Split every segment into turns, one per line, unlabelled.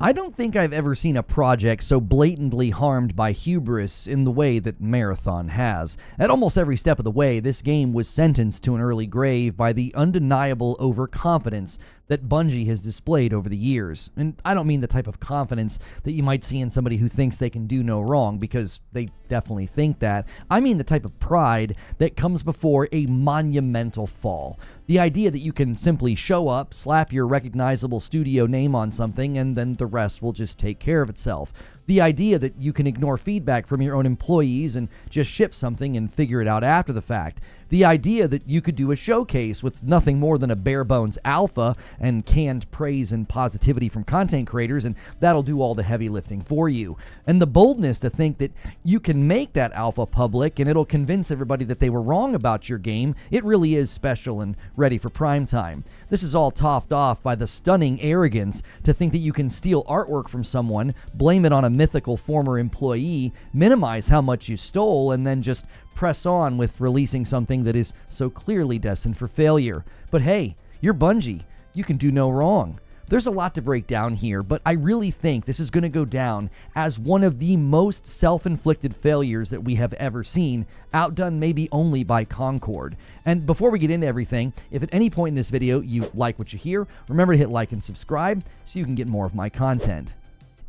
I don't think I've ever seen a project so blatantly harmed by hubris in the way that Marathon has. At almost every step of the way, this game was sentenced to an early grave by the undeniable overconfidence that Bungie has displayed over the years. And I don't mean the type of confidence that you might see in somebody who thinks they can do no wrong, because they definitely think that. I mean the type of pride that comes before a monumental fall. The idea that you can simply show up, slap your recognizable studio name on something, and then the rest will just take care of itself. The idea that you can ignore feedback from your own employees and just ship something and figure it out after the fact. The idea that you could do a showcase with nothing more than a bare bones alpha and canned praise and positivity from content creators, and that'll do all the heavy lifting for you. And the boldness to think that you can make that alpha public and it'll convince everybody that they were wrong about your game. It really is special and ready for prime time. This is all topped off by the stunning arrogance to think that you can steal artwork from someone, blame it on a mythical former employee, minimize how much you stole, and then just press on with releasing something that is so clearly destined for failure. But hey, you're Bungie. You can do no wrong. There's a lot to break down here, but I really think this is going to go down as one of the most self-inflicted failures that we have ever seen, outdone maybe only by Concord. And before we get into everything, if at any point in this video you like what you hear, remember to hit like and subscribe so you can get more of my content.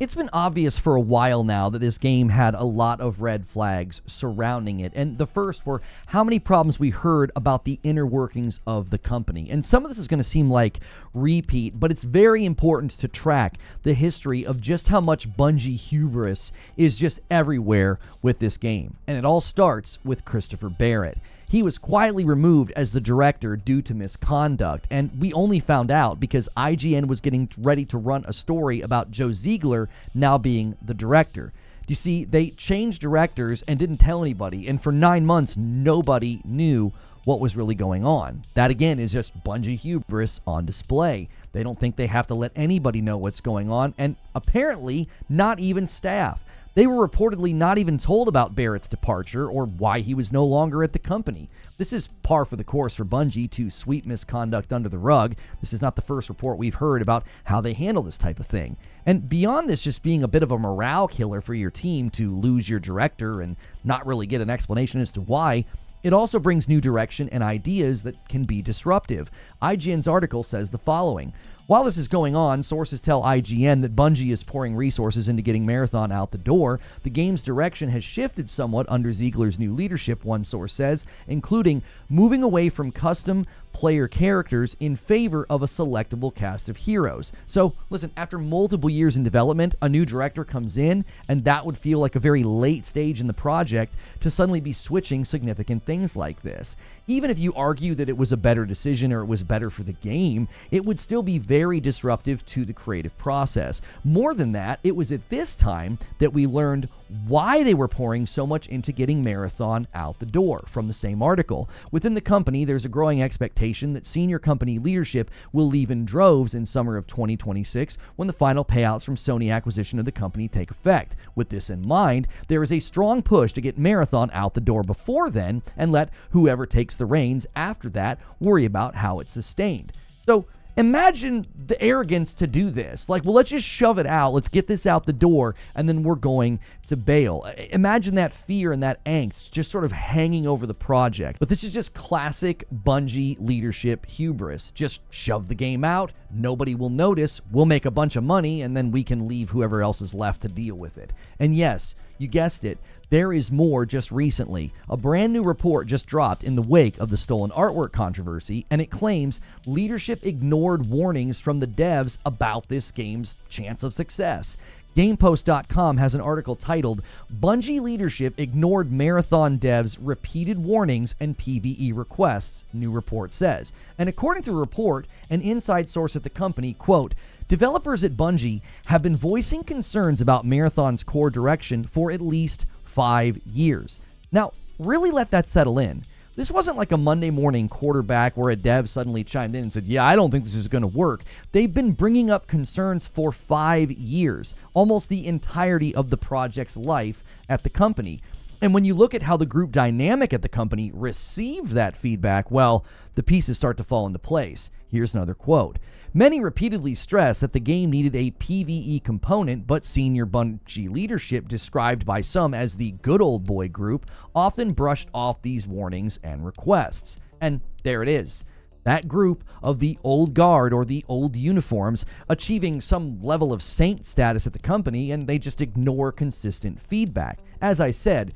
It's been obvious for a while now that this game had a lot of red flags surrounding it, and the first were how many problems we heard about the inner workings of the company. And some of this is going to seem like repeat, but it's very important to track the history of just how much Bungie hubris is just everywhere with this game. And it all starts with Christopher Barrett. He was quietly removed as the director due to misconduct, and we only found out because IGN was getting ready to run a story about Joe Ziegler now being the director. You see, they changed directors and didn't tell anybody, and for 9 months, nobody knew what was really going on. That, again, is just Bungie hubris on display. They don't think they have to let anybody know what's going on, and apparently not even staff. They were reportedly not even told about Barrett's departure or why he was no longer at the company. This is par for the course for Bungie to sweep misconduct under the rug. This is not the first report we've heard about how they handle this type of thing. And beyond this just being a bit of a morale killer for your team to lose your director and not really get an explanation as to why, it also brings new direction and ideas that can be disruptive. IGN's article says the following. While this is going on, sources tell IGN that Bungie is pouring resources into getting Marathon out the door. The game's direction has shifted somewhat under Ziegler's new leadership, one source says, including moving away from custom player characters in favor of a selectable cast of heroes. So, listen, after multiple years in development, a new director comes in, and that would feel like a very late stage in the project to suddenly be switching significant things like this. Even if you argue that it was a better decision or it was better for the game, it would still be very disruptive to the creative process. More than that, it was at this time that we learned why they were pouring so much into getting Marathon out the door. From the same article, within the company, there's a growing expectation that senior company leadership will leave in droves in summer of 2026 when the final payouts from Sony acquisition of the company take effect. With this in mind, there is a strong push to get Marathon out the door before then and let whoever takes the reins after that worry about how it's sustained. So imagine the arrogance to do this. Like, well, let's just shove it out. Let's get this out the door, and then we're going to bail. Imagine that fear and that angst just sort of hanging over the project. But this is just classic Bungie leadership hubris. Just shove the game out. Nobody will notice. We'll make a bunch of money, and then we can leave whoever else is left to deal with it. And yes, you guessed it. There is more just recently. A brand new report just dropped in the wake of the stolen artwork controversy, and it claims leadership ignored warnings from the devs about this game's chance of success. GamePost.com has an article titled, Bungie Leadership Ignored Marathon Devs' Repeated Warnings and PvE Requests, new report says. And according to the report, an inside source at the company, quote, developers at Bungie have been voicing concerns about Marathon's core direction for at least 5 years. Now, really let that settle in. This wasn't like a Monday morning quarterback where a dev suddenly chimed in and said, yeah, I don't think this is going to work. They've been bringing up concerns for 5 years, almost the entirety of the project's life at the company. And when you look at how the group dynamic at the company received that feedback, well, the pieces start to fall into place. Here's another quote. Many repeatedly stressed that the game needed a PvE component, but senior Bungie leadership, described by some as the good old boy group, often brushed off these warnings and requests. And there it is. That group of the old guard or the old uniforms achieving some level of saint status at the company, and they just ignore consistent feedback. As I said,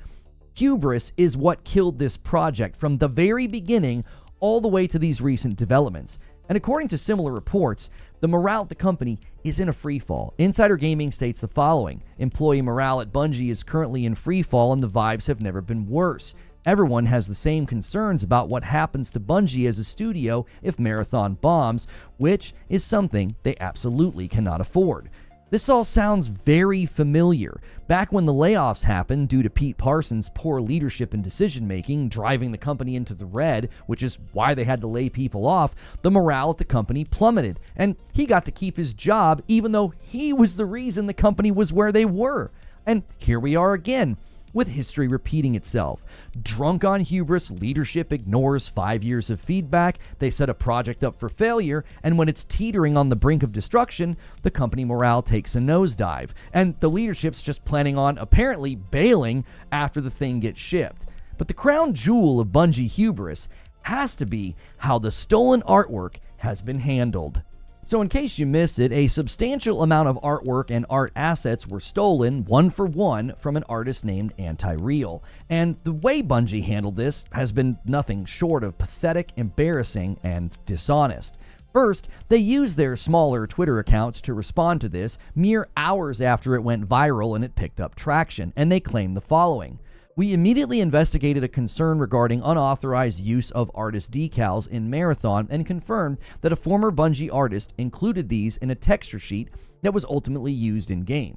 hubris is what killed this project from the very beginning all the way to these recent developments. And according to similar reports, the morale at the company is in a freefall. Insider Gaming states the following: employee morale at Bungie is currently in freefall and the vibes have never been worse. Everyone has the same concerns about what happens to Bungie as a studio if Marathon bombs, which is something they absolutely cannot afford. This all sounds very familiar. Back when the layoffs happened due to Pete Parsons' poor leadership and decision-making, driving the company into the red, which is why they had to lay people off, the morale at the company plummeted, and he got to keep his job even though he was the reason the company was where they were. And here we are again, with history repeating itself. Drunk on hubris, leadership ignores 5 years of feedback, they set a project up for failure, and when it's teetering on the brink of destruction, the company morale takes a nosedive, and the leadership's just planning on apparently bailing after the thing gets shipped. But the crown jewel of Bungie hubris has to be how the stolen artwork has been handled. So in case you missed it, a substantial amount of artwork and art assets were stolen, one for one, from an artist named Anti-Real. And the way Bungie handled this has been nothing short of pathetic, embarrassing, and dishonest. First, they used their smaller Twitter accounts to respond to this mere hours after it went viral and it picked up traction, and they claimed the following. We immediately investigated a concern regarding unauthorized use of artist decals in Marathon and confirmed that a former Bungie artist included these in a texture sheet that was ultimately used in-game.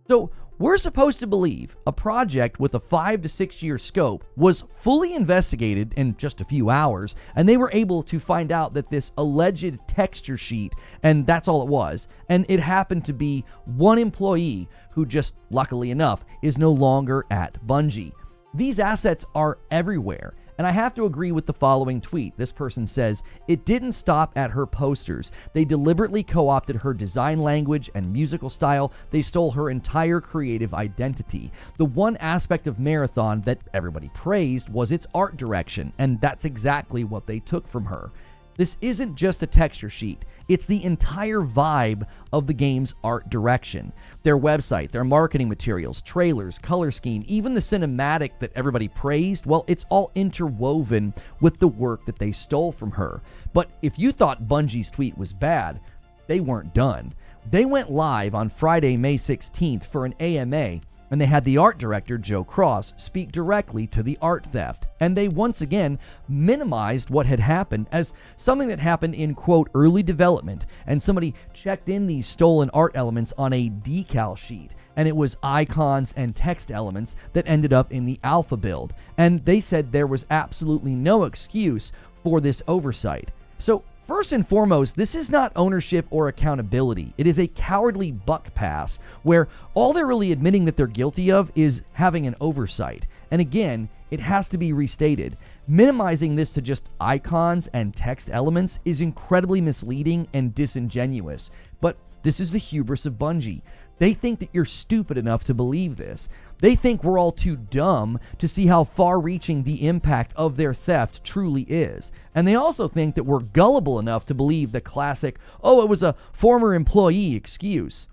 So we're supposed to believe a project with a 5 to 6 year scope was fully investigated in just a few hours, and they were able to find out that this alleged texture sheet, and that's all it was, and it happened to be one employee who just, luckily enough, is no longer at Bungie. These assets are everywhere, and I have to agree with the following tweet. This person says, it didn't stop at her posters. They deliberately co-opted her design language and musical style. They stole her entire creative identity. The one aspect of Marathon that everybody praised was its art direction, and that's exactly what they took from her. This isn't just a texture sheet. It's the entire vibe of the game's art direction. Their website, their marketing materials, trailers, color scheme, even the cinematic that everybody praised, well, it's all interwoven with the work that they stole from her. But if you thought Bungie's tweet was bad, they weren't done. They went live on Friday, May 16th for an AMA, and they had the art director, Joe Cross, speak directly to the art theft. And they once again minimized what had happened as something that happened in, quote, early development, and somebody checked in these stolen art elements on a decal sheet, and it was icons and text elements that ended up in the alpha build. And they said there was absolutely no excuse for this oversight. So first and foremost, this is not ownership or accountability. It is a cowardly buck pass where all they're really admitting that they're guilty of is having an oversight. And again, it has to be restated. Minimizing this to just icons and text elements is incredibly misleading and disingenuous. But this is the hubris of Bungie. They think that you're stupid enough to believe this. They think we're all too dumb to see how far-reaching the impact of their theft truly is. And they also think that we're gullible enough to believe the classic, oh, it was a former employee excuse.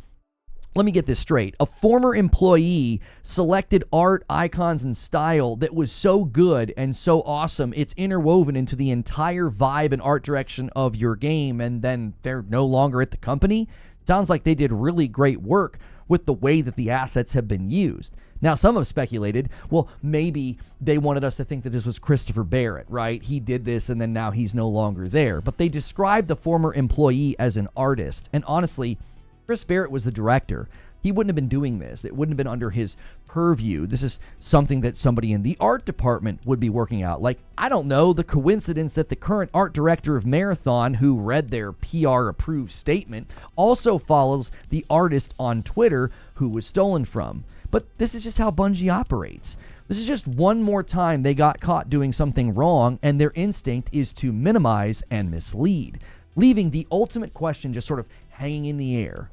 Let me get this straight. A former employee selected art, icons, and style that was so good and so awesome, it's interwoven into the entire vibe and art direction of your game, and then they're no longer at the company? Sounds like they did really great work with the way that the assets have been used. Now, some have speculated, well, maybe they wanted us to think that this was Christopher Barrett, right? He did this and then now he's no longer there. But they described the former employee as an artist. And honestly, Chris Barrett was the director. He wouldn't have been doing this. It wouldn't have been under his purview. This is something that somebody in the art department would be working out. Like, I don't know, the coincidence that the current art director of Marathon, who read their PR-approved statement, also follows the artist on Twitter who was stolen from. But this is just how Bungie operates. This is just one more time they got caught doing something wrong, and their instinct is to minimize and mislead, leaving the ultimate question just sort of hanging in the air.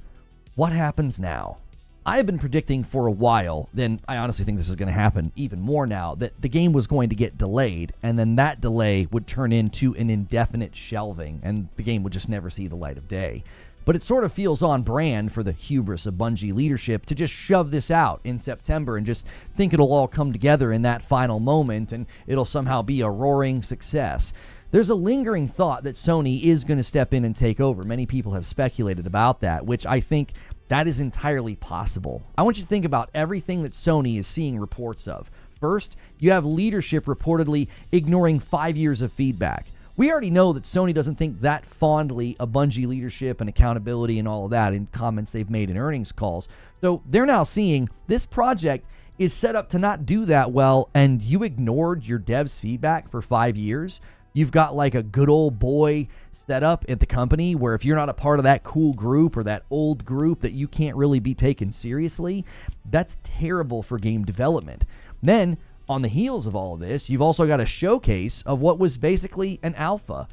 What happens now? I have been predicting for a while, then I honestly think this is going to happen even more now, that the game was going to get delayed, and then that delay would turn into an indefinite shelving, and the game would just never see the light of day. But it sort of feels on brand for the hubris of Bungie leadership to just shove this out in September and just think it'll all come together in that final moment and it'll somehow be a roaring success. There's a lingering thought that Sony is going to step in and take over. Many people have speculated about that, which I think that is entirely possible. I want you to think about everything that Sony is seeing reports of. First, you have leadership reportedly ignoring 5 years of feedback. We already know that Sony doesn't think that fondly of Bungie leadership and accountability and all of that in comments they've made in earnings calls. So they're now seeing this project is set up to not do that well, and you ignored your devs' feedback for 5 years. You've got like a good old boy set up at the company where if you're not a part of that cool group or that old group that you can't really be taken seriously. That's terrible for game development. Then, on the heels of all of this, you've also got a showcase of what was basically an alpha.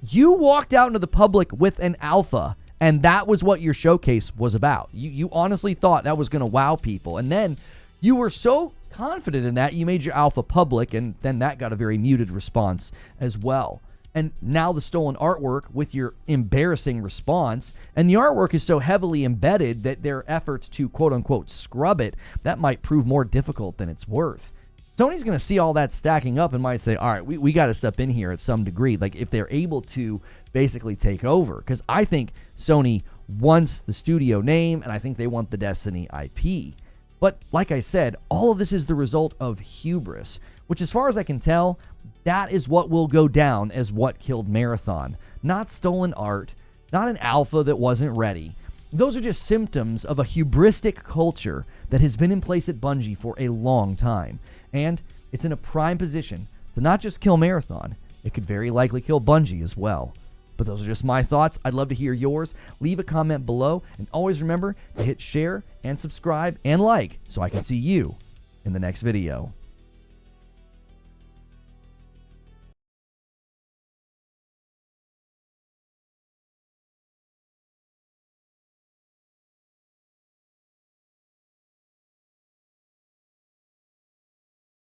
You walked out into the public with an alpha, and that was what your showcase was about. You honestly thought that was going to wow people. And then you were so confident in that, you made your alpha public, and then that got a very muted response as well. And now the stolen artwork with your embarrassing response, and the artwork is so heavily embedded that their efforts to quote-unquote scrub it, that might prove more difficult than it's worth. Sony's going to see all that stacking up and might say, all right, we got to step in here at some degree, like if they're able to basically take over. Because I think Sony wants the studio name, and I think they want the Destiny IP. But like I said, all of this is the result of hubris, which as far as I can tell, that is what will go down as what killed Marathon. Not stolen art, not an alpha that wasn't ready. Those are just symptoms of a hubristic culture that has been in place at Bungie for a long time. And it's in a prime position to not just kill Marathon, it could very likely kill Bungie as well. But those are just my thoughts. I'd love to hear yours. Leave a comment below, and always remember to hit share and subscribe and like so I can see you in the next video.